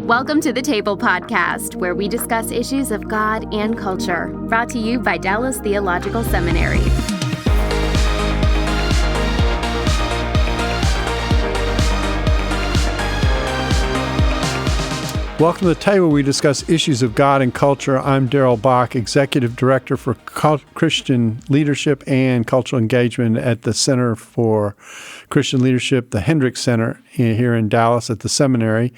Welcome to the Table Podcast, where we discuss issues of God and culture, brought to you by Dallas Theological Seminary. Welcome to the table. We discuss issues of God and culture. I'm Darrell, Bock, Executive Director for Christian Leadership and Cultural Engagement at the Center for Christian Leadership, the Hendricks Center here in Dallas at the seminary.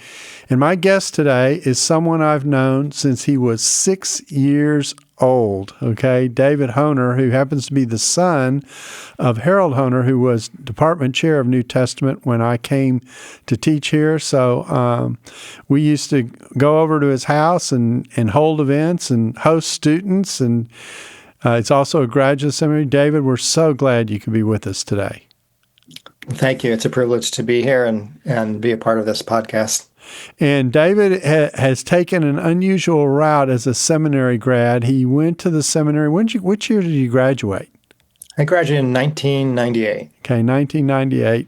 And my guest today is someone I've known since he was 6 years old, okay? David Hoehner, who happens to be the son of Harold Hoehner, who was department chair of New Testament when I came to teach here. So we used to go over to his house and hold events and host students. And it's also a graduate seminary. David, we're so glad you could be with us today. Thank you. It's a privilege to be here and be a part of this podcast. And David has taken an unusual route as a seminary grad. He went to the seminary. Which year did you graduate? I graduated in 1998. Okay, 1998.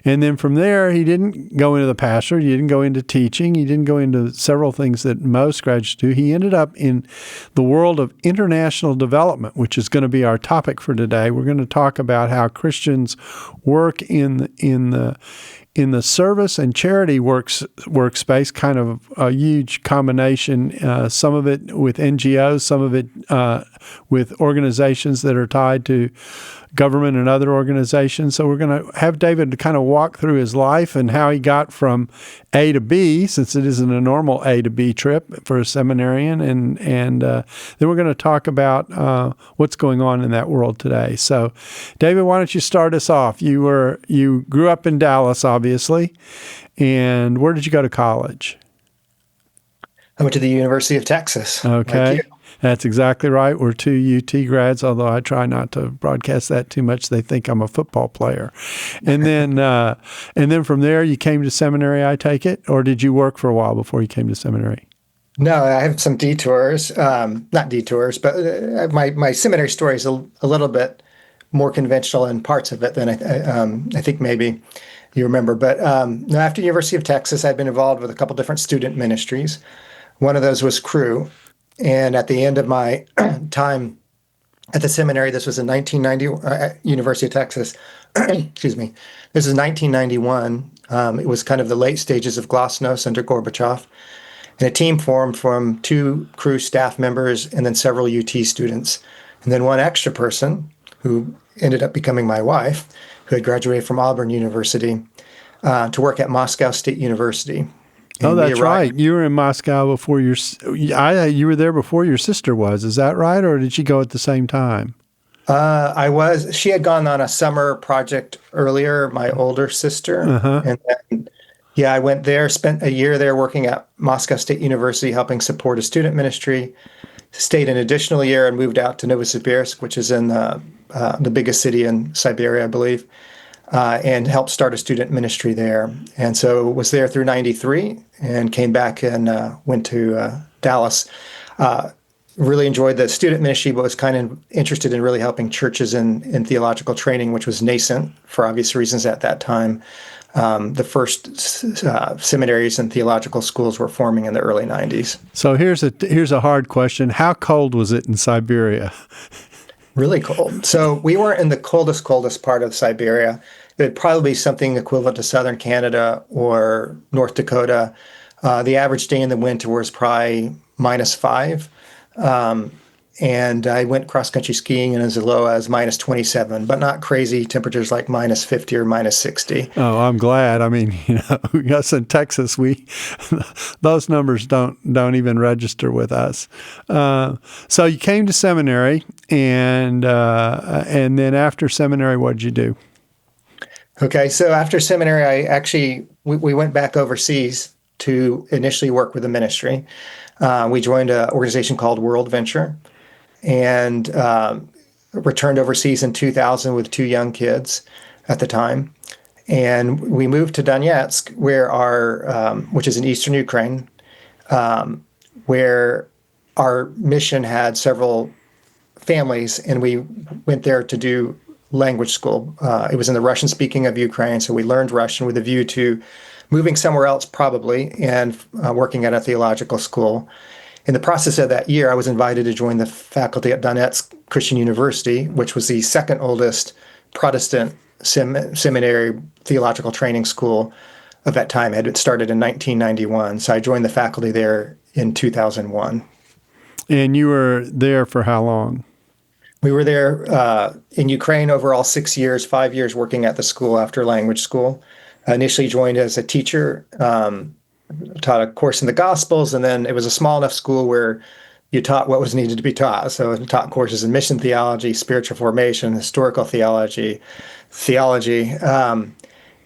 And then from there, he didn't go into the pastorate. He didn't go into teaching. He didn't go into several things that most graduates do. He ended up in the world of international development, which is going to be our topic for today. We're going to talk about how Christians work in the service and charity workspace, kind of a huge combination, some of it with NGOs, some of it with organizations that are tied to government and other organizations. So we're going to have David to kind of walk through his life and how he got from A to B, since it isn't a normal A to B trip for a seminarian. And then we're going to talk about what's going on in that world today. So, David, why don't you start us off? You grew up in Dallas, obviously. And where did you go to college? I went to the University of Texas. Okay. Like you. That's exactly right. We're two UT grads, although I try not to broadcast that too much. They think I'm a football player. And then from there, you came to seminary, I take it? Or did you work for a while before you came to seminary? No, I have some detours. Not detours, but my seminary story is a little bit more conventional in parts of it than I think maybe you remember. But after University of Texas, I'd been involved with a couple different student ministries. One of those was Cru. And at the end of my time at the seminary, this was in 1990, University of Texas, excuse me, this is 1991. It was kind of the late stages of Glasnost under Gorbachev. And a team formed from 2 Cru staff members and then several UT students. And then one extra person who ended up becoming my wife, who had graduated from Auburn University, to work at Moscow State University. Oh, that's right. You were in Moscow before you were there before your sister was. Is that right? Or did she go at the same time? I was. She had gone on a summer project earlier, my older sister. And then, I went there, spent a year there working at Moscow State University, helping support a student ministry, stayed an additional year and moved out to Novosibirsk, which is in the biggest city in Siberia, I believe. And helped start a student ministry there. And so was there through 93 and came back and went to Dallas. Really enjoyed the student ministry, but was kind of interested in really helping churches in theological training, which was nascent for obvious reasons at that time. The first seminaries and theological schools were forming in the early 90s. So here's a hard question. How cold was it in Siberia? Really cold. So we weren't in the coldest part of Siberia. It would probably be something equivalent to southern Canada or North Dakota. The average day in the winter was probably -5. And I went cross-country skiing and as low as -27, but not crazy temperatures like -50 or -60. Oh, I'm glad. I mean, us in Texas, those numbers don't even register with us. So you came to seminary, and then after seminary, what did you do? Okay, so after seminary, we went back overseas to initially work with the ministry. We joined an organization called World Venture, and returned overseas in 2000 with 2 young kids at the time. And we moved to Donetsk, which is in eastern Ukraine, where our mission had several families, and we went there to do language school. It was in the Russian speaking of Ukraine, so we learned Russian with a view to moving somewhere else probably, and working at a theological school. In the process of that year, I was invited to join the faculty at Donetsk Christian University, which was the second oldest Protestant seminary theological training school of that time. It had started in 1991. So I joined the faculty there in 2001. And you were there for how long? We were there in Ukraine overall 6 years, 5 years working at the school after language school. I initially joined as a teacher, taught a course in the Gospels, and then it was a small enough school where you taught what was needed to be taught. So I taught courses in mission theology, spiritual formation, historical theology.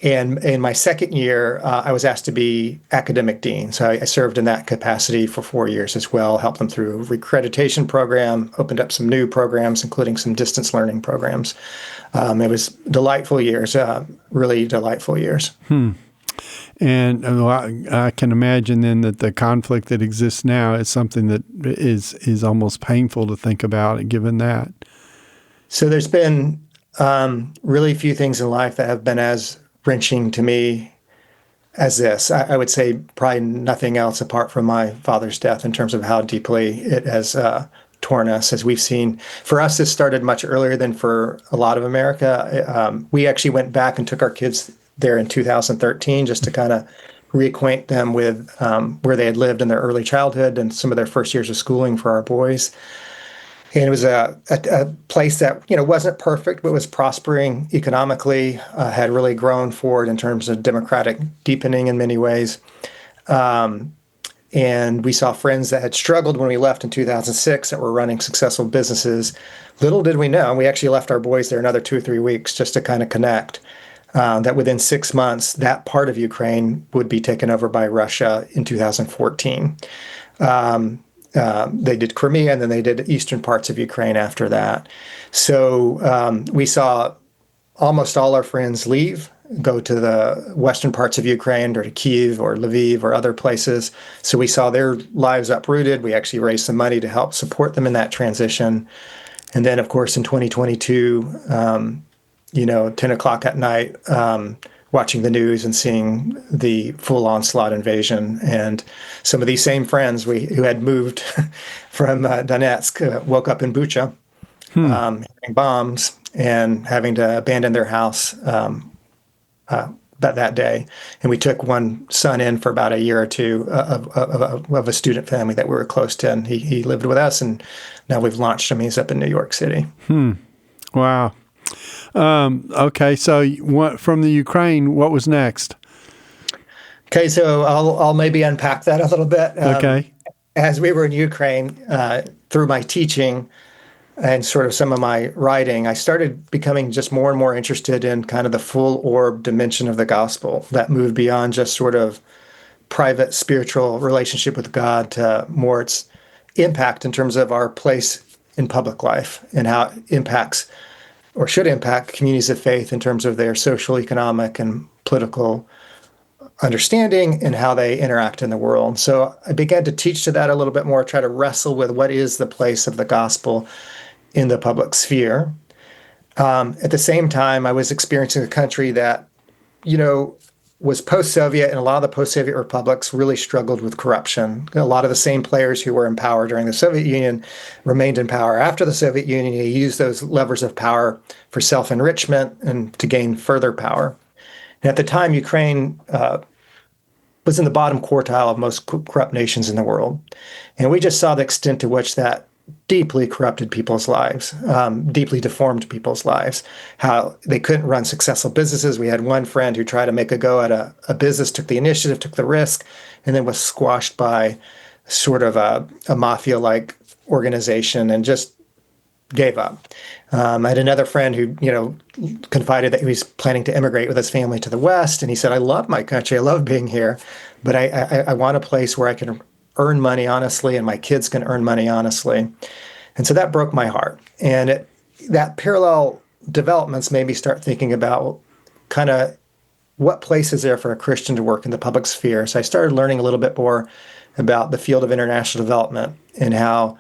And in my second year, I was asked to be academic dean. So I served in that capacity for 4 years as well, helped them through a recreditation program, opened up some new programs, including some distance learning programs. It was delightful years, really delightful years. And I can imagine then that the conflict that exists now is something that is almost painful to think about, given that. So there's been really few things in life that have been as wrenching to me as this. I would say probably nothing else apart from my father's death in terms of how deeply it has torn us. As we've seen, for us, this started much earlier than for a lot of America. We actually went back and took our kids there in 2013 just to kind of reacquaint them with where they had lived in their early childhood and some of their first years of schooling for our boys. And it was a place that, wasn't perfect, but was prospering economically, had really grown forward in terms of democratic deepening in many ways. And we saw friends that had struggled when we left in 2006 that were running successful businesses. Little did we know, we actually left our boys there another 2 or 3 weeks just to kind of connect, that within 6 months, that part of Ukraine would be taken over by Russia in 2014. They did Crimea, and then they did eastern parts of Ukraine after that. So we saw almost all our friends leave, go to the western parts of Ukraine or to Kyiv or Lviv or other places. So we saw their lives uprooted. We actually raised some money to help support them in that transition. And then, of course, in 2022, 10 o'clock at night, watching the news and seeing the full onslaught invasion. And some of these same friends who had moved from Donetsk woke up in Bucha, hearing bombs and having to abandon their house that day. And we took one son in for about a year or two of a student family that we were close to. And he lived with us, and now we've launched him. He's up in New York City. Wow. Okay, so from the Ukraine, what was next? Okay, so I'll maybe unpack that a little bit. Okay. As we were in Ukraine, through my teaching and sort of some of my writing, I started becoming just more and more interested in kind of the full orb dimension of the gospel that moved beyond just sort of private spiritual relationship with God to more its impact in terms of our place in public life and how it impacts or should impact communities of faith in terms of their social, economic, and political understanding and how they interact in the world. So I began to teach to that a little bit more, try to wrestle with what is the place of the gospel in the public sphere. At the same time, I was experiencing a country that, was post-Soviet, and a lot of the post-Soviet republics really struggled with corruption. A lot of the same players who were in power during the Soviet Union remained in power after the Soviet Union. They used those levers of power for self-enrichment and to gain further power. And at the time, Ukraine was in the bottom quartile of most corrupt nations in the world. And we just saw the extent to which that deeply corrupted people's lives, deeply deformed people's lives, how they couldn't run successful businesses. We had one friend who tried to make a go at a business, took the initiative, took the risk, and then was squashed by sort of a mafia-like organization and just gave up. I had another friend who, confided that he was planning to immigrate with his family to the West, and he said, I love my country, I love being here, but I want a place where I can earn money honestly, and my kids can earn money honestly. And so that broke my heart. And that parallel developments made me start thinking about kind of what place is there for a Christian to work in the public sphere. So I started learning a little bit more about the field of international development and how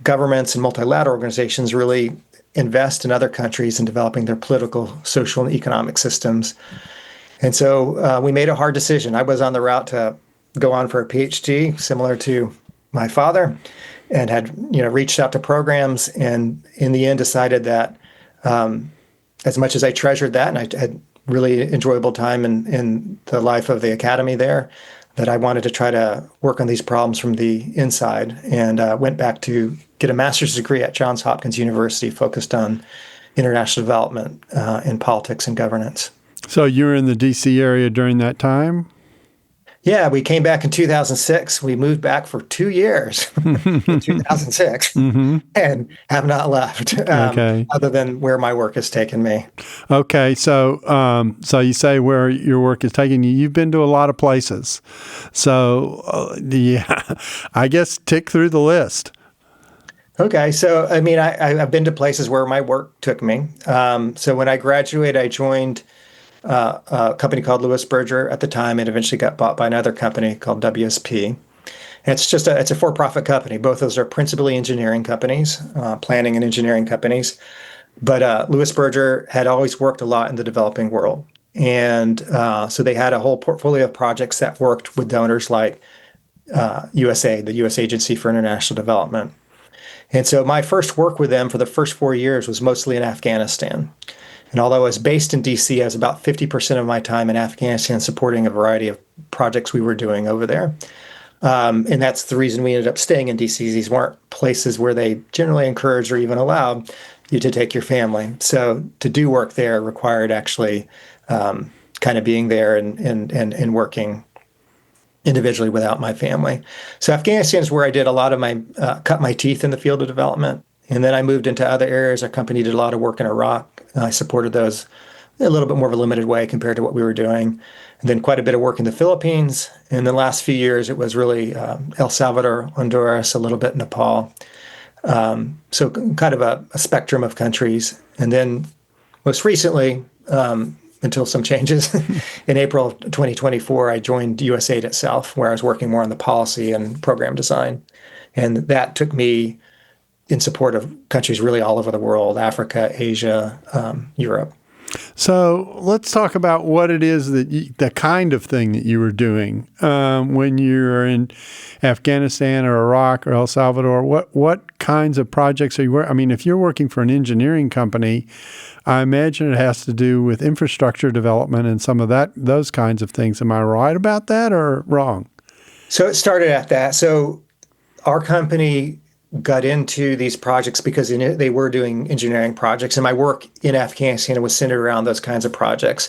governments and multilateral organizations really invest in other countries in developing their political, social, and economic systems. And so we made a hard decision. I was on the route to go on for a PhD, similar to my father, and had reached out to programs, and in the end decided that as much as I treasured that, and I had really enjoyable time in the life of the academy there, that I wanted to try to work on these problems from the inside, and went back to get a master's degree at Johns Hopkins University focused on international development in politics and governance. So you were in the D.C. area during that time? Yeah, we came back in 2006. We moved back for 2 years in 2006 and have not left, other than where my work has taken me. Okay, so you say where your work is taking you. You've been to a lot of places. So I guess tick through the list. Okay, so I mean, I've been to places where my work took me. So when I graduated, I joined a company called Lewis Berger at the time, and eventually got bought by another company called WSP. And it's a for-profit company. Both those are principally engineering companies, planning and engineering companies. But Lewis Berger had always worked a lot in the developing world. And so they had a whole portfolio of projects that worked with donors like USAID, the U.S. Agency for International Development. And so my first work with them for the first 4 years was mostly in Afghanistan. And although I was based in D.C., I was about 50% of my time in Afghanistan supporting a variety of projects we were doing over there. And that's the reason we ended up staying in D.C. These weren't places where they generally encouraged or even allowed you to take your family. So to do work there required actually kind of being there and working individually without my family. So Afghanistan is where I did a lot of my, cut my teeth in the field of development. And then I moved into other areas. Our company did a lot of work in Iraq. I supported those in a little bit more of a limited way compared to what we were doing. And then quite a bit of work in the Philippines. In the last few years, it was really El Salvador, Honduras, a little bit Nepal. So kind of a spectrum of countries. And then most recently, until some changes, in April of 2024, I joined USAID itself, where I was working more on the policy and program design. And that took me in support of countries really all over the world, Africa, Asia, Europe. So let's talk about what it is the kind of thing that you were doing when you were in Afghanistan or Iraq or El Salvador. What kinds of projects are you working? I mean, if you're working for an engineering company, I imagine it has to do with infrastructure development and some of those kinds of things. Am I right about that or wrong? So it started at that. So our company got into these projects because they were doing engineering projects, and my work in Afghanistan was centered around those kinds of projects.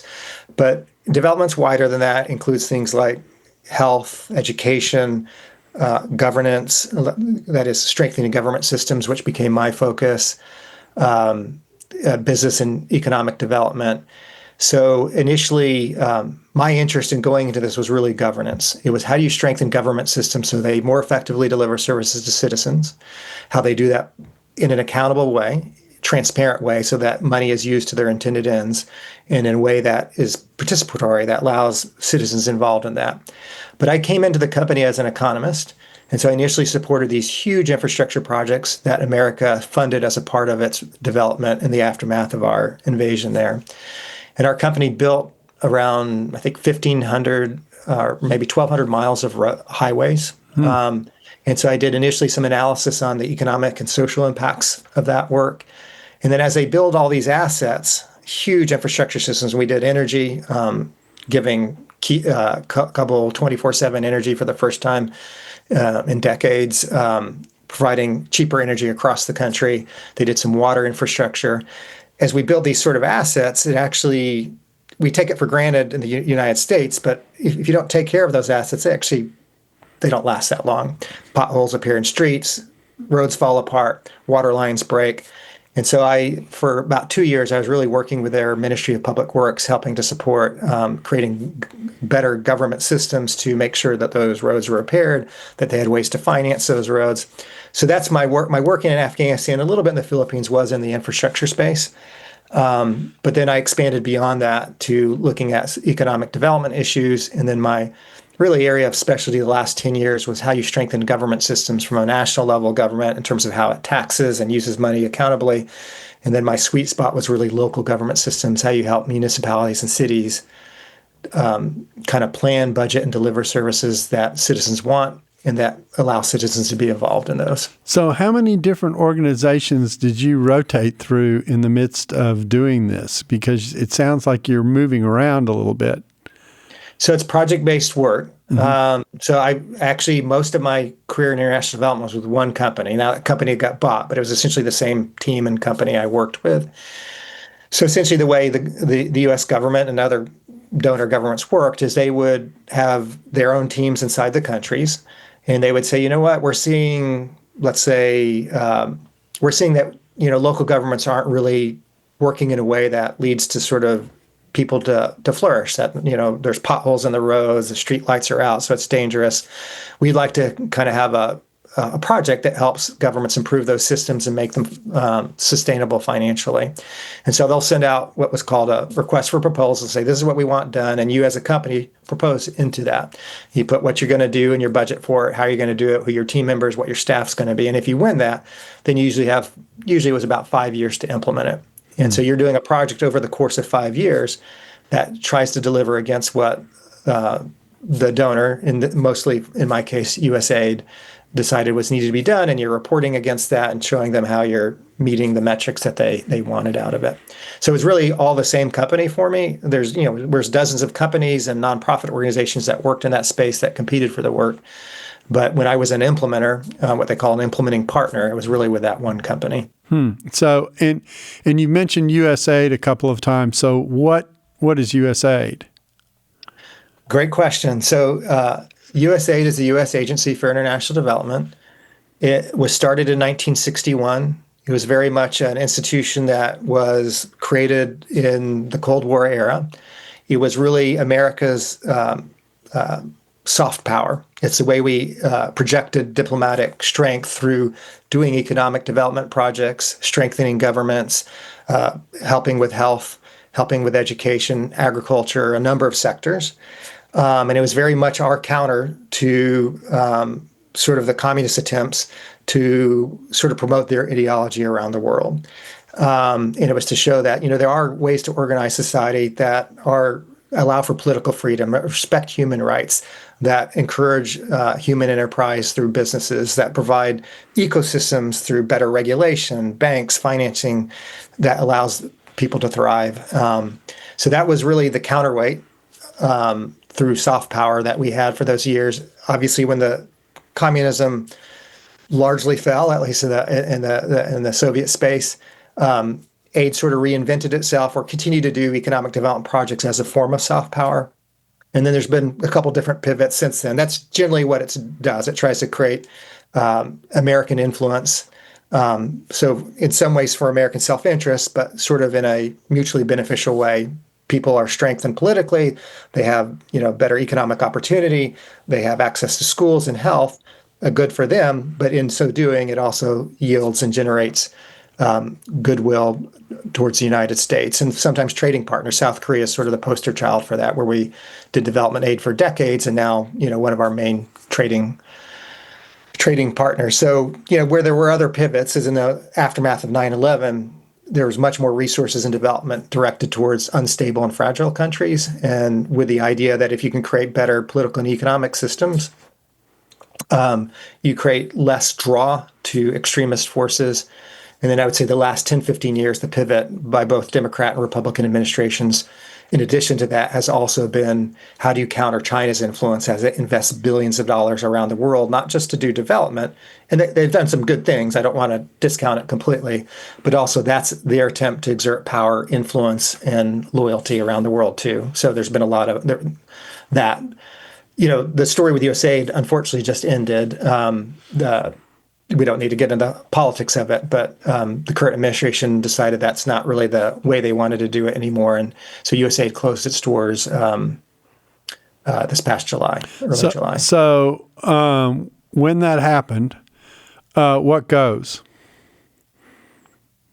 But development's wider than that, includes things like health, education, governance, that is strengthening government systems, which became my focus, business and economic development. So initially, my interest in going into this was really governance. It was how do you strengthen government systems so they more effectively deliver services to citizens, how they do that in an accountable way, transparent way, so that money is used to their intended ends, and in a way that is participatory, that allows citizens involved in that. But I came into the company as an economist, and so I initially supported these huge infrastructure projects that America funded as a part of its development in the aftermath of our invasion there. And our company built around, I think, 1,500 or maybe 1,200 miles of highways. And so I did initially some analysis on the economic and social impacts of that work. And then as they build all these assets, huge infrastructure systems, we did energy, giving couple 24/7 energy for the first time in decades, providing cheaper energy across the country. They did some water infrastructure. As we build these sort of assets, we take it for granted in the United States, but if you don't take care of those assets, they don't last that long. Potholes appear in streets, roads fall apart, water lines break. And so for about 2 years, I was really working with their Ministry of Public Works, helping to support creating better government systems to make sure that those roads were repaired, that they had ways to finance those roads. So that's my work. My work in Afghanistan, a little bit in the Philippines, was in the infrastructure space. But then I expanded beyond that to looking at economic development issues. And then my really area of specialty the last 10 years was how you strengthen government systems from a national level government in terms of how it taxes and uses money accountably. And then my sweet spot was really local government systems, how you help municipalities and cities kind of plan, budget, and deliver services that citizens want and that allow citizens to be involved in those. So how many different organizations did you rotate through in the midst of doing this? Because it sounds like you're moving around a little bit. So it's project-based work. So I actually, most of my career in international development was with one company. Now that company got bought, but it was essentially the same team and company I worked with. So essentially the way the U.S. government and other donor governments worked is they would have their own teams inside the countries. And they would say, you know what, we're seeing, let's say, we're seeing that, local governments aren't really working in a way that leads to sort of people to flourish. That, there's potholes in the roads, the street lights are out, so it's dangerous. We'd like to kind of have a project that helps governments improve those systems and make them sustainable financially. And so they'll send out what was called a request for proposal, say, this is what we want done, and you as a company propose into that. You put what you're going to do in your budget for it, how you're going to do it, who your team members, what your staff's going to be. And if you win that, then usually it was about 5 years to implement it. And so you're doing a project over the course of 5 years that tries to deliver against what the donor, mostly in my case, USAID, decided was needed to be done, and you're reporting against that and showing them how you're meeting the metrics that they wanted out of it. So it's really all the same company for me. There's dozens of companies and nonprofit organizations that worked in that space that competed for the work. But when I was an implementer, what they call an implementing partner, it was really with that one company. So, and you mentioned USAID a couple of times. So what is USAID? Great question. So USAID is the U.S. Agency for International Development. It was started in 1961. It was very much an institution that was created in the Cold War era. It was really America's soft power. It's the way we projected diplomatic strength through doing economic development projects, strengthening governments, helping with health, helping with education, agriculture, a number of sectors. And it was very much our counter to sort of the communist attempts to sort of promote their ideology around the world. And it was to show that, there are ways to organize society that allow for political freedom, respect human rights, that encourage human enterprise through businesses, that provide ecosystems through better regulation, banks, financing, that allows people to thrive. So that was really the counterweight through soft power that we had for those years. Obviously, when the communism largely fell, at least in the Soviet space, aid sort of reinvented itself or continued to do economic development projects as a form of soft power. And then there's been a couple different pivots since then. That's generally what it does. It tries to create American influence. So in some ways for American self-interest, but sort of in a mutually beneficial way. People are strengthened politically. They have, better economic opportunity. They have access to schools and health, good for them. But in so doing, it also yields and generates goodwill towards the United States and sometimes trading partners. South Korea is sort of the poster child for that, where we did development aid for decades, and now, one of our main trading partners. So, where there were other pivots is in the aftermath of 9/11. There was much more resources and development directed towards unstable and fragile countries, and with the idea that if you can create better political and economic systems, you create less draw to extremist forces. And then I would say the last 10, 15 years, the pivot by both Democrat and Republican administrations, in addition to that, has also been how do you counter China's influence as it invests billions of dollars around the world, not just to do development. And they've done some good things. I don't want to discount it completely, but also that's their attempt to exert power, influence, and loyalty around the world too. So there's been a lot of that. The story with USAID unfortunately just ended. We don't need to get into politics of it, but the current administration decided that's not really the way they wanted to do it anymore. And so USAID closed its doors this past July, early July. So when that happened, what goes?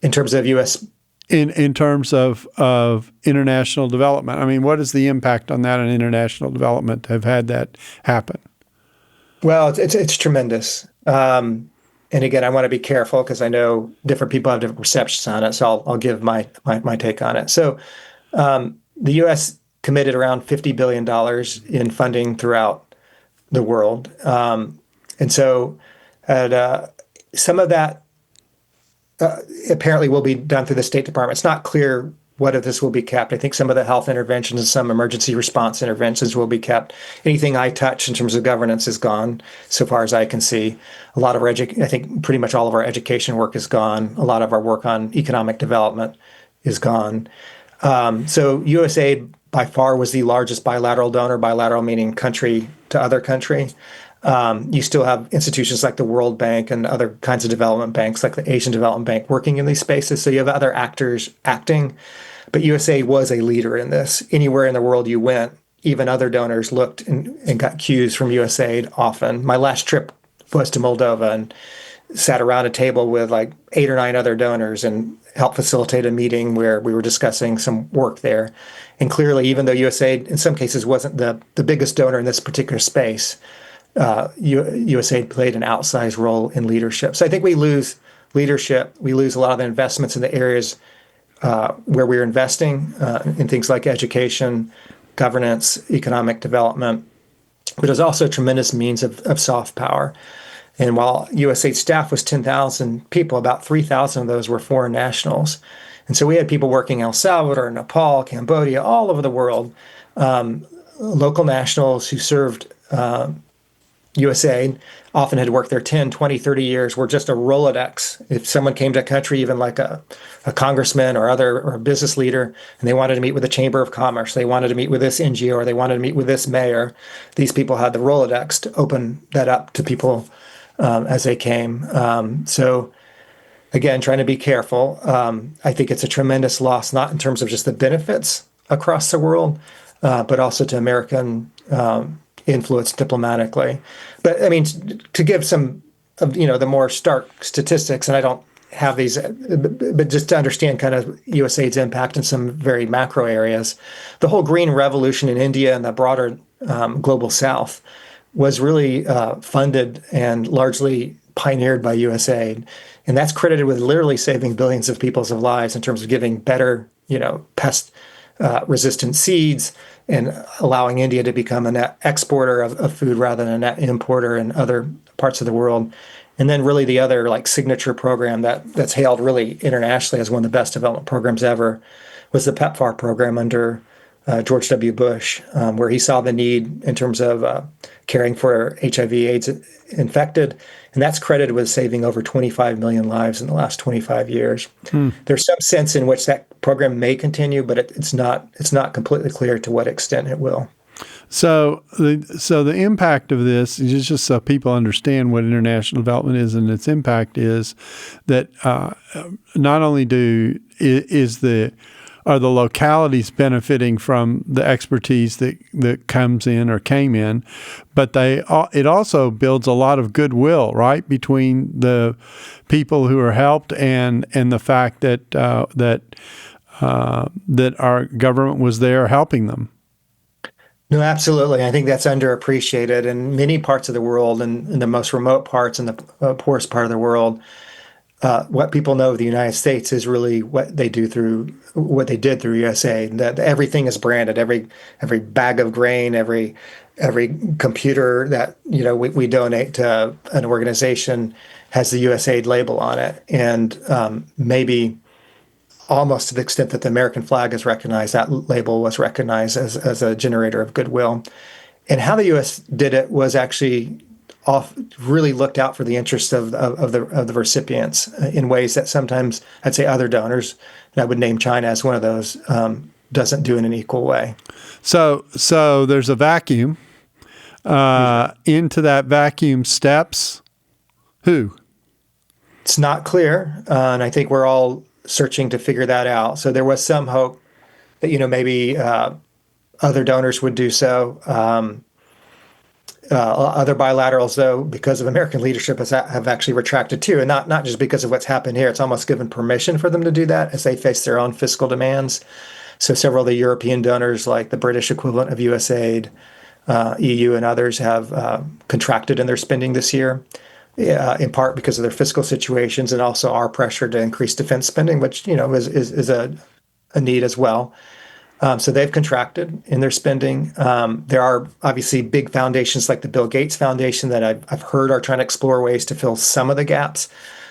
In terms of U.S. In terms of international development, I mean, what is the impact on that on international development to have had that happen? Well, it's tremendous. And again, I want to be careful because I know different people have different perceptions on it. So I'll give my take on it. So the U.S. committed around $50 billion in funding throughout the world. And so some of that apparently will be done through the State Department. It's not clear what of this will be kept. I think some of the health interventions and some emergency response interventions will be kept. Anything I touch in terms of governance is gone, so far as I can see. A lot of our I think pretty much all of our education work is gone. A lot of our work on economic development is gone. So USAID by far was the largest bilateral donor, bilateral meaning country to other country. You still have institutions like the World Bank and other kinds of development banks like the Asian Development Bank working in these spaces. So you have other actors acting, but USAID was a leader in this. Anywhere in the world you went, even other donors looked and got cues from USAID often. My last trip was to Moldova and sat around a table with like 8 or 9 other donors and helped facilitate a meeting where we were discussing some work there. And clearly, even though USAID in some cases wasn't the biggest donor in this particular space, USAID played an outsized role in leadership. So I think we lose leadership. We lose a lot of the investments in the areas where we're investing in things like education, governance, economic development. But there's also a tremendous means of soft power. And while USAID staff was 10,000 people, about 3,000 of those were foreign nationals. And so we had people working in El Salvador, Nepal, Cambodia, all over the world, local nationals who served USAID, often had worked there 10, 20, 30 years, were just a Rolodex. If someone came to a country, even like a congressman or a business leader, and they wanted to meet with the Chamber of Commerce, they wanted to meet with this NGO, or they wanted to meet with this mayor, these people had the Rolodex to open that up to people as they came. So again, trying to be careful. I think it's a tremendous loss, not in terms of just the benefits across the world, but also to American influence diplomatically. But I mean, to give some of the more stark statistics, and I don't have these, but just to understand kind of USAID's impact in some very macro areas, the whole green revolution in India and the broader global South was really funded and largely pioneered by USAID. And that's credited with literally saving billions of people's lives in terms of giving better, pest resistant seeds and allowing India to become a net exporter of food rather than a net importer in other parts of the world. And then really the other like signature program that's hailed really internationally as one of the best development programs ever was the PEPFAR program under George W. Bush, where he saw the need in terms of caring for HIV/AIDS infected. And that's credited with saving over 25 million lives in the last 25 years. There's some sense in which that program may continue, but it's not completely clear to what extent it will. So the impact of this is just so people understand what international development is and its impact is that not only are the localities benefiting from the expertise that comes in or came in, but it also builds a lot of goodwill, right, between the people who are helped and the fact that our government was there helping them. No, absolutely. I think that's underappreciated in many parts of the world, and in the most remote parts and the poorest part of the world. What people know of the United States is really what they did through USAID. That everything is branded. Every bag of grain, every computer that we donate to an organization has the USAID label on it, and maybe almost to the extent that the American flag is recognized, that label was recognized as a generator of goodwill. And how the U.S. did it was actually really looked out for the interests of the recipients in ways that sometimes I'd say other donors, and I would name China as one of those, doesn't do in an equal way. So there's a vacuum. Into that vacuum steps who? It's not clear, and I think we're all searching to figure that out. So there was some hope that maybe other donors would do so. Other bilaterals, though, because of American leadership, have actually retracted too, and not just because of what's happened here. It's almost given permission for them to do that as they face their own fiscal demands. So several of the European donors, like the British equivalent of USAID, EU, and others, have contracted in their spending this year, in part because of their fiscal situations and also our pressure to increase defense spending, which is a need as well. So they've contracted in their spending. There are obviously big foundations like the Bill Gates Foundation that I've heard are trying to explore ways to fill some of the gaps,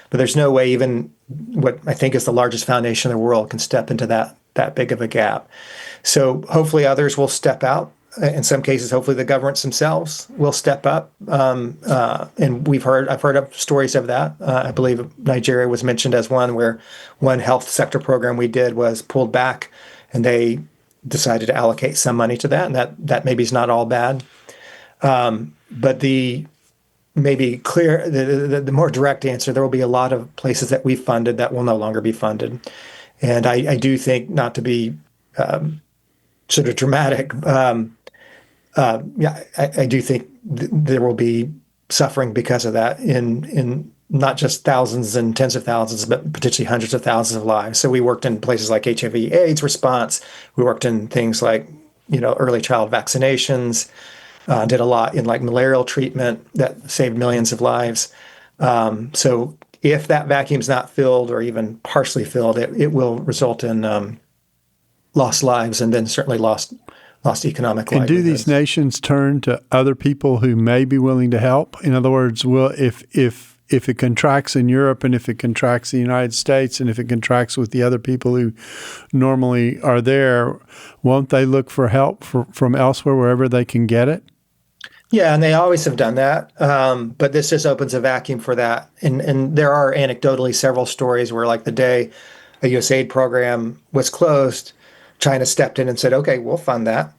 but there's no way even what I think is the largest foundation in the world can step into that big of a gap. So hopefully others will step out. In some cases, hopefully the governments themselves will step up. And I've heard of stories of that. I believe Nigeria was mentioned as one where one health sector program we did was pulled back, and they decided to allocate some money to that, and that maybe is not all bad. But the more direct answer, there will be a lot of places that we've funded that will no longer be funded. And I do think, not to be sort of dramatic, I do think there will be suffering because of that in not just thousands and tens of thousands, but potentially hundreds of thousands of lives. So we worked in places like HIV/AIDS response. We worked in things like, early child vaccinations, did a lot in like malarial treatment that saved millions of lives. So if that vacuum's not filled or even partially filled, it will result in lost lives and then certainly lost economic livelihoods. And do these nations turn to other people who may be willing to help? In other words, if it contracts in Europe and if it contracts in the United States and if it contracts with the other people who normally are there, won't they look for help from elsewhere wherever they can get it? Yeah, and they always have done that. But this just opens a vacuum for that. And there are anecdotally several stories where, like the day a USAID program was closed, China stepped in and said, okay, we'll fund that.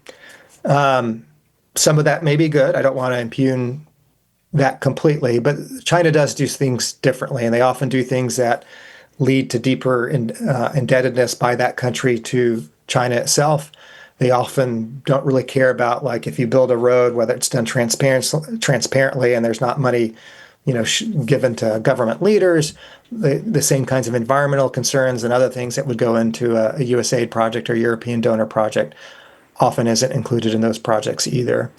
Some of that may be good. I don't want to impugn that completely, but China does do things differently, and they often do things that lead to deeper indebtedness by that country to China itself. They often don't really care about, like, if you build a road, whether it's done transparently and there's not money, given to government leaders, the same kinds of environmental concerns and other things that would go into a USAID project or European donor project often isn't included in those projects either.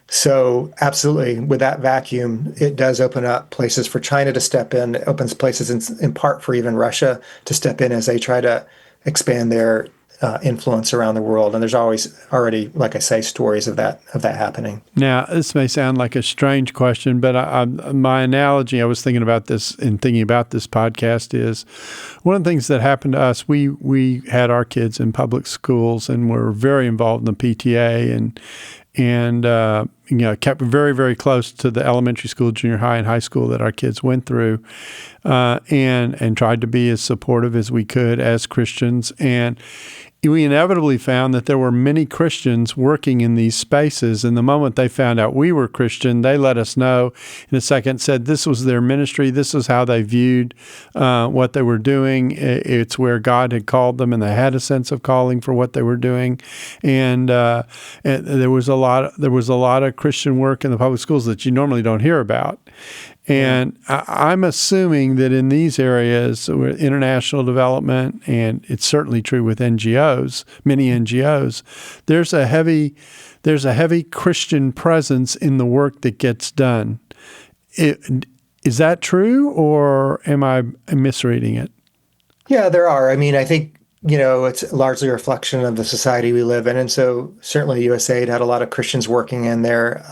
So absolutely, with that vacuum, it does open up places for China to step in. It opens places in part for even Russia to step in as they try to expand their influence around the world. And there's already, like I say, stories of that happening. Now, this may sound like a strange question, but my analogy, I was thinking about this in thinking about this podcast, is one of the things that happened to us. We had our kids in public schools and were very involved in the PTA and kept very, very close to the elementary school, junior high, and high school that our kids went through, and tried to be as supportive as we could as Christians. And we inevitably found that there were many Christians working in these spaces. And the moment they found out we were Christian, they let us know in a second, said this was their ministry. This was how they viewed what they were doing. It's where God had called them, and they had a sense of calling for what they were doing. And there was a lot of Christian work in the public schools that you normally don't hear about. And I'm assuming that in these areas, with international development, and it's certainly true with NGOs, many NGOs, there's a heavy Christian presence in the work that gets done. Is that true, or am I misreading it? Yeah, there are. I mean, I think, it's largely a reflection of the society we live in. And so certainly USAID had a lot of Christians working in there.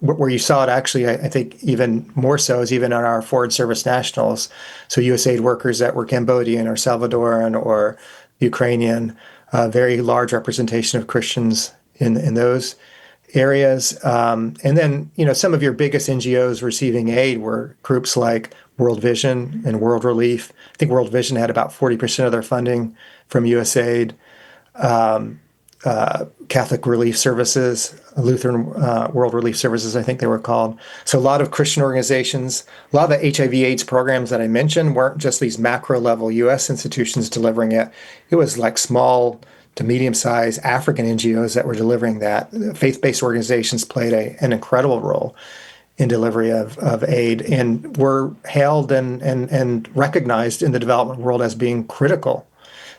Where you saw it actually, I think even more so is even on our foreign service nationals. So USAID workers that were Cambodian or Salvadoran or Ukrainian, very large representation of Christians in those areas. And then, some of your biggest NGOs receiving aid were groups like World Vision and World Relief. I think World Vision had about 40% of their funding from USAID. Catholic Relief Services, Lutheran World Relief Services, I think they were called. So a lot of Christian organizations, a lot of the HIV/AIDS programs that I mentioned weren't just these macro level U.S. institutions delivering it. It was like small to medium-sized African NGOs that were delivering that. Faith-based organizations played an incredible role in delivery of aid and were hailed and recognized in the development world as being critical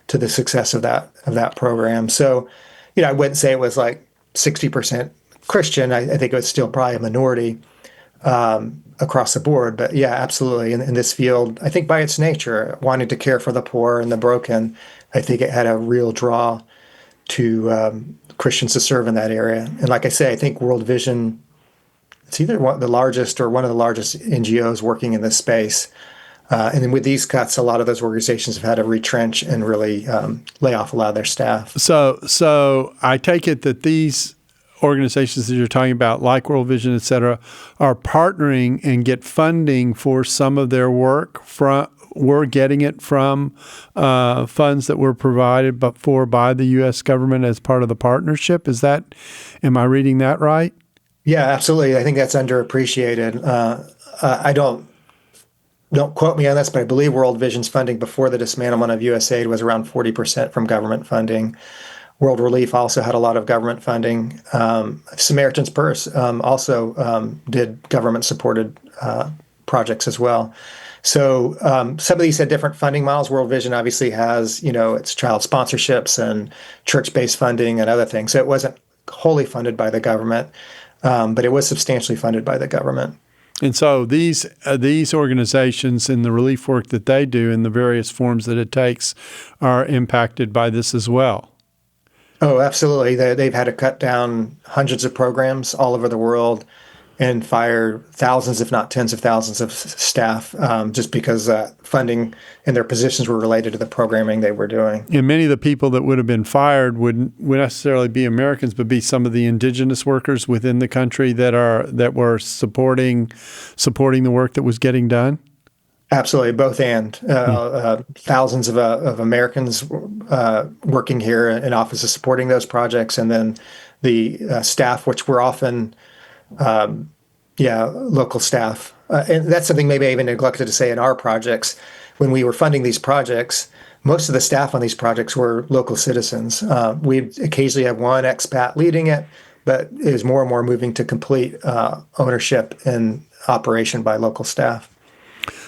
to the success of that program. So, I wouldn't say it was like 60% Christian. I think it was still probably a minority across the board. But yeah, absolutely. In this field, I think by its nature, wanting to care for the poor and the broken, I think it had a real draw Christians to serve in that area. And like I say, I think World Vision, it's either one of the largest NGOs working in this space. And then with these cuts, a lot of those organizations have had to retrench and really lay off a lot of their staff. So I take it that these organizations that you're talking about, like World Vision, et cetera, are partnering and get funding for some of their work. We're getting it from funds that were provided by the U.S. government as part of the partnership. Am I reading that right? Yeah, absolutely. I think that's underappreciated. I don't quote me on this, but I believe World Vision's funding before the dismantlement of USAID was around 40% from government funding. World Relief also had a lot of government funding. Samaritan's Purse also did government-supported projects as well. So some of these had different funding models. World Vision obviously has, its child sponsorships and church-based funding and other things. So it wasn't wholly funded by the government, but it was substantially funded by the government. And so these organizations and the relief work that they do in the various forms that it takes are impacted by this as well. Oh, absolutely. They've had to cut down hundreds of programs all over the world and fire thousands, if not tens of thousands of staff just because funding and their positions were related to the programming they were doing. And many of the people that would have been fired wouldn't necessarily be Americans, but be some of the indigenous workers within the country that were supporting the work that was getting done? Absolutely, both and. Thousands of Americans working here in offices supporting those projects, and then the staff, which were often local staff. And that's something maybe I even neglected to say in our projects. When we were funding these projects, most of the staff on these projects were local citizens. We occasionally have one expat leading it, but it is more and more moving to complete ownership and operation by local staff.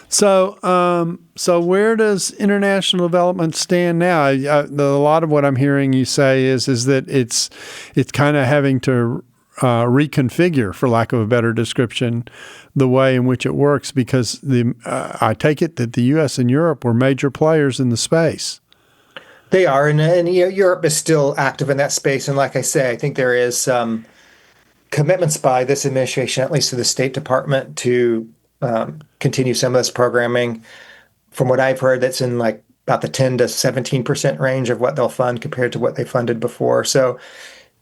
So where does international development stand now? A lot of what I'm hearing you say is that it's kind of having to reconfigure, for lack of a better description, the way in which it works, because I take it that the U.S. and Europe were major players in the space. They are, and Europe is still active in that space. And like I say, I think there is some commitments by this administration, at least to the State Department, to continue some of this programming. From what I've heard, that's in like about the 10 to 17% range of what they'll fund compared to what they funded before. So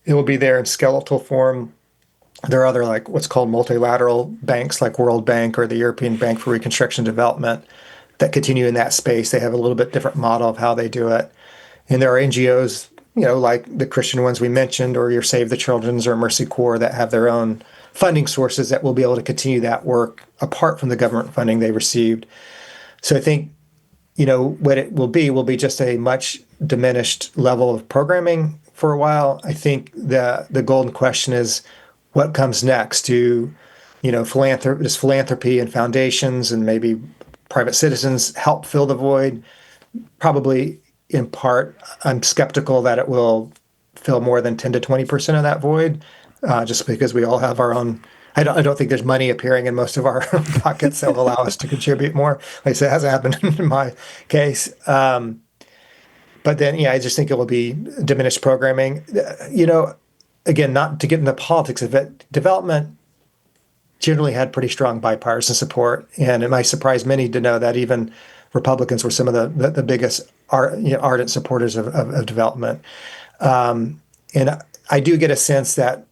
it will be there in skeletal form. There are other like what's called multilateral banks like World Bank or the European Bank for Reconstruction and Development that continue in that space. They have a little bit different model of how they do it. And there are NGOs, like the Christian ones we mentioned, or your Save the Children's or Mercy Corps, that have their own funding sources that will be able to continue that work apart from the government funding they received. So I think, what it will be just a much diminished level of programming for a while. I think the golden question is what comes next to, philanthropy and foundations and maybe private citizens help fill the void. Probably in part, I'm skeptical that it will fill more than 10 to 20% of that void, just because we all have our own. I don't think there's money appearing in most of our pockets that will allow us to contribute more. Like I said, it hasn't happened in my case. But then, I just think it will be diminished programming. Again, not to get into the politics of it, development generally had pretty strong bipartisan support. And it might surprise many to know that even Republicans were some of the biggest ardent supporters of development. And I do get a sense that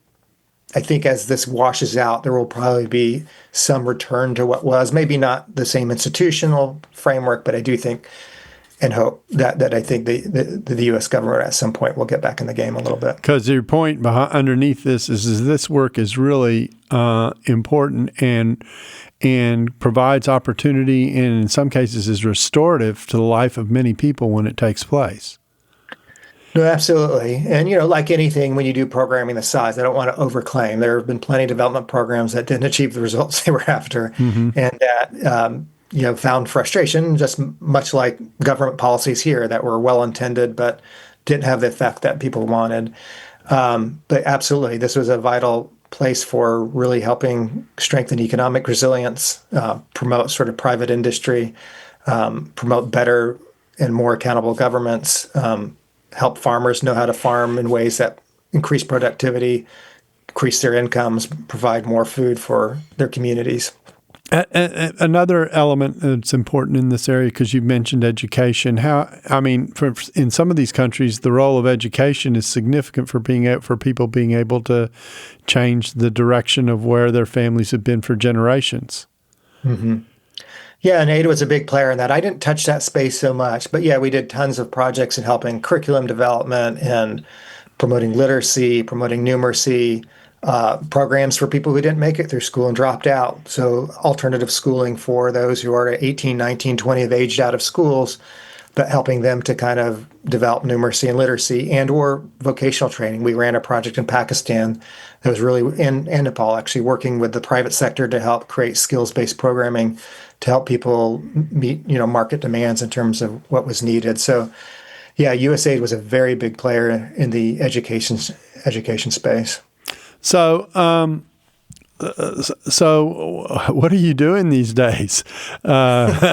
I think as this washes out, there will probably be some return to what was, maybe not the same institutional framework, but I do think and hope that I think the U.S. government at some point will get back in the game a little bit. Because your point underneath this is this work is really important and provides opportunity, and in some cases is restorative to the life of many people when it takes place. No, absolutely. And, like anything, when you do programming this size, I don't want to overclaim. There have been plenty of development programs that didn't achieve the results they were after, and that, found frustration, just much like government policies here that were well-intended but didn't have the effect that people wanted. But absolutely, this was a vital place for really helping strengthen economic resilience, promote sort of private industry, promote better and more accountable governments, help farmers know how to farm in ways that increase productivity, increase their incomes, provide more food for their communities. Another element that's important in this area, because you mentioned education. In some of these countries, the role of education is significant for people being able to change the direction of where their families have been for generations. Mm-hmm. Yeah, and aid was a big player in that. I didn't touch that space so much, but yeah, we did tons of projects in helping curriculum development and promoting literacy, promoting numeracy, programs for people who didn't make it through school and dropped out. So alternative schooling for those who are 18, 19, 20 have aged out of schools, but helping them to kind of develop numeracy and literacy and or vocational training. We ran a project in Pakistan that was really, and Nepal actually, working with the private sector to help create skills-based programming to help people meet, market demands in terms of what was needed. So yeah, USAID was a very big player in the education space. So, what are you doing these days? Where's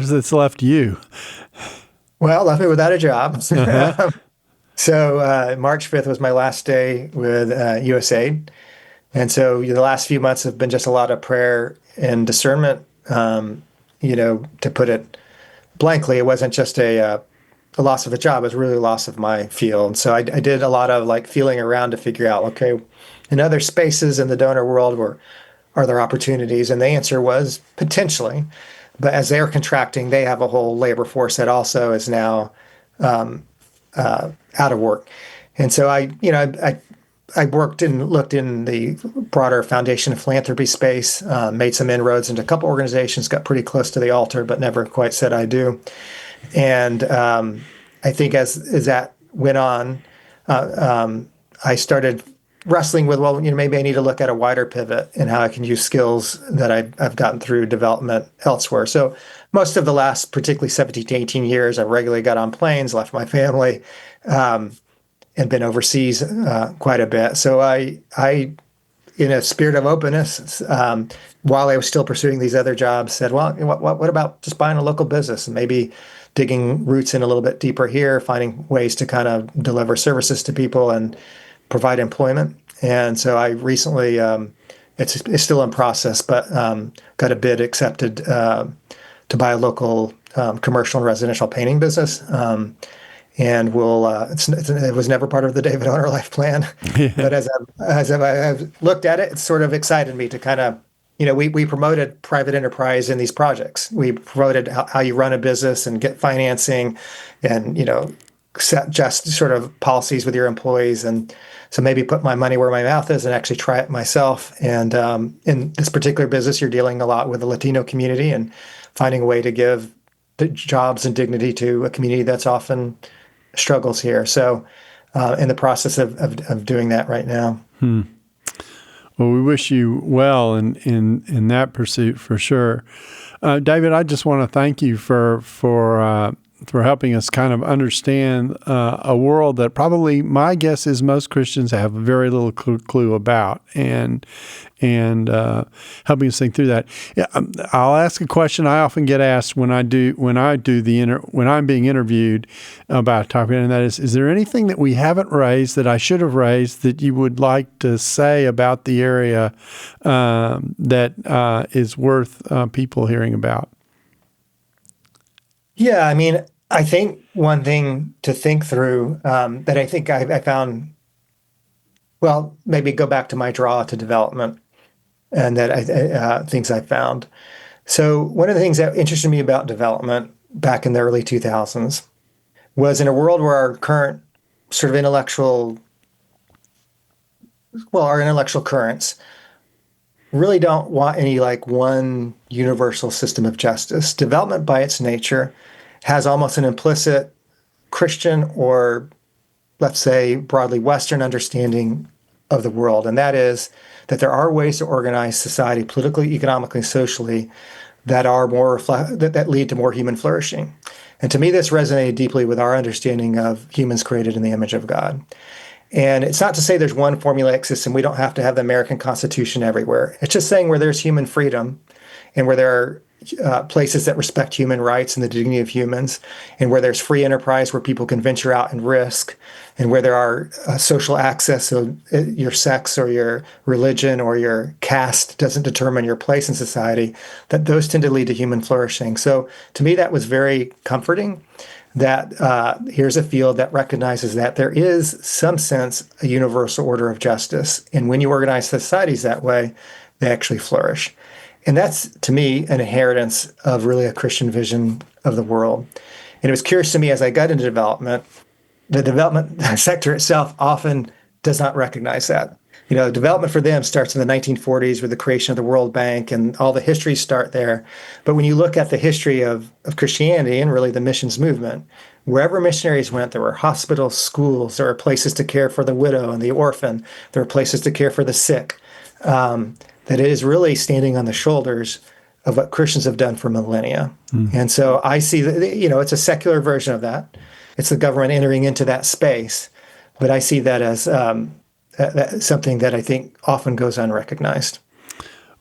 this left you? Well, left me without a job. Uh-huh. So March 5th was my last day with USAID. And so the last few months have been just a lot of prayer and discernment. To put it blankly, it wasn't just a loss of a job. It was really a loss of my field. So I did a lot of feeling around to figure out, okay, in other spaces in the donor world, are there opportunities? And the answer was potentially. But as they're contracting, they have a whole labor force that also is now out of work. And so I worked and looked in the broader foundation of philanthropy space, made some inroads into a couple organizations, got pretty close to the altar, but never quite said I do. And I think as that went on, I started wrestling with, maybe I need to look at a wider pivot and how I can use skills that I've gotten through development elsewhere. So most of the last, particularly 17 to 18 years, I've regularly got on planes, left my family, and been overseas quite a bit. So I, in a spirit of openness, while I was still pursuing these other jobs, said, well, what about just buying a local business and maybe digging roots in a little bit deeper here, finding ways to kind of deliver services to people and provide employment. And so I recently, it's still in process, but got a bid accepted to buy a local commercial and residential painting business. And it was never part of the David Hoehner life plan. Yeah. But as I've looked at it, it's sort of excited me to kind of, we promoted private enterprise in these projects. We promoted how you run a business and get financing and, set just sort of policies with your employees. And so maybe put my money where my mouth is and actually try it myself. And in this particular business, you're dealing a lot with the Latino community and finding a way to give jobs and dignity to a community that's often struggles here. So in the process of doing that right now. Well, we wish you well in that pursuit for sure. David, I just want to thank you for helping us kind of understand a world that probably my guess is most Christians have very little clue about, and helping us think through that. Yeah, I'll ask a question I often get asked when I'm being interviewed about a topic, and that is there anything that we haven't raised that I should have raised that you would like to say about the area that is worth people hearing about? Yeah, I think one thing to think through that I think I found, maybe go back to my draw to development and that things I found. So one of the things that interested me about development back in the early 2000s was in a world where our current sort of intellectual currents really don't want any one universal system of justice. Development by its nature has almost an implicit Christian or, let's say, broadly Western understanding of the world. And that is that there are ways to organize society politically, economically, socially that are that lead to more human flourishing. And to me, this resonated deeply with our understanding of humans created in the image of God. And it's not to say there's one formulaic system. We don't have to have the American Constitution everywhere. It's just saying where there's human freedom and where there are places that respect human rights and the dignity of humans, and where there's free enterprise where people can venture out and risk, and where there are social access, so your sex or your religion or your caste doesn't determine your place in society, that those tend to lead to human flourishing. So to me, that was very comforting, that here's a field that recognizes that there is some sense a universal order of justice. And when you organize societies that way, they actually flourish. And that's, to me, an inheritance of really a Christian vision of the world. And it was curious to me as I got into development, the development sector itself often does not recognize that. Development for them starts in the 1940s with the creation of the World Bank, and all the histories start there. But when you look at the history of Christianity and really the missions movement, wherever missionaries went, there were hospitals, schools, there were places to care for the widow and the orphan, there were places to care for the sick. That it is really standing on the shoulders of what Christians have done for millennia. And so I see that, it's a secular version of that. It's the government entering into that space. But I see that as something that I think often goes unrecognized.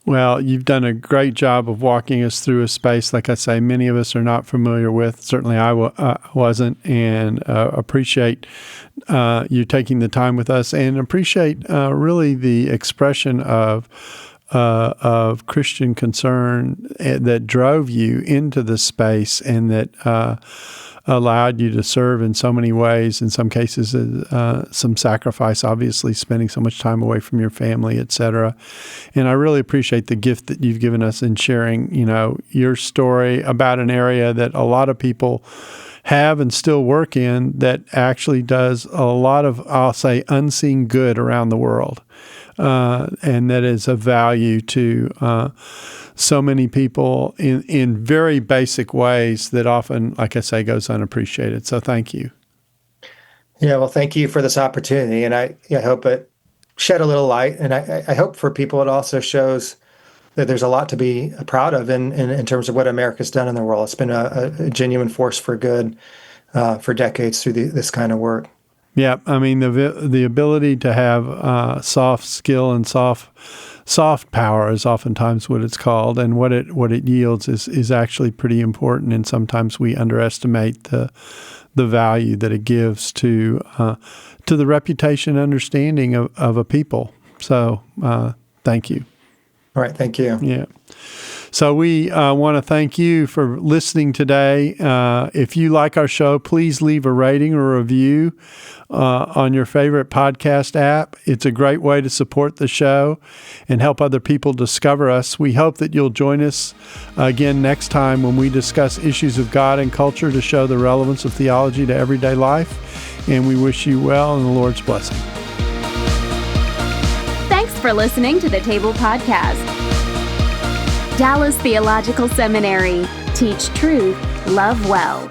Well, you've done a great job of walking us through a space, like I say, many of us are not familiar with. Certainly I wasn't, and appreciate you taking the time with us, and appreciate really the expression of Christian concern that drove you into the space, and that allowed you to serve in so many ways, in some cases some sacrifice, obviously spending so much time away from your family, et cetera. And I really appreciate the gift that you've given us in sharing, your story about an area that a lot of people have and still work in, that actually does a lot of, I'll say, unseen good around the world. And that is of value to so many people in very basic ways that often, like I say, goes unappreciated. So thank you. Yeah, well, thank you for this opportunity. And I hope it shed a little light. And I hope for people it also shows that there's a lot to be proud of in terms of what America's done in the world. It's been a genuine force for good for decades through this kind of work. Yeah, I mean, the ability to have soft skill and soft power is oftentimes what it's called, and what it yields is actually pretty important. And sometimes we underestimate the value that it gives to the reputation and understanding of a people. So, thank you. All right, thank you. Yeah. So we want to thank you for listening today. If you like our show, please leave a rating or a review on your favorite podcast app. It's a great way to support the show and help other people discover us. We hope that you'll join us again next time when we discuss issues of God and culture to show the relevance of theology to everyday life. And we wish you well and the Lord's blessing. Thanks for listening to the Table Podcast. Dallas Theological Seminary. Teach truth, love well.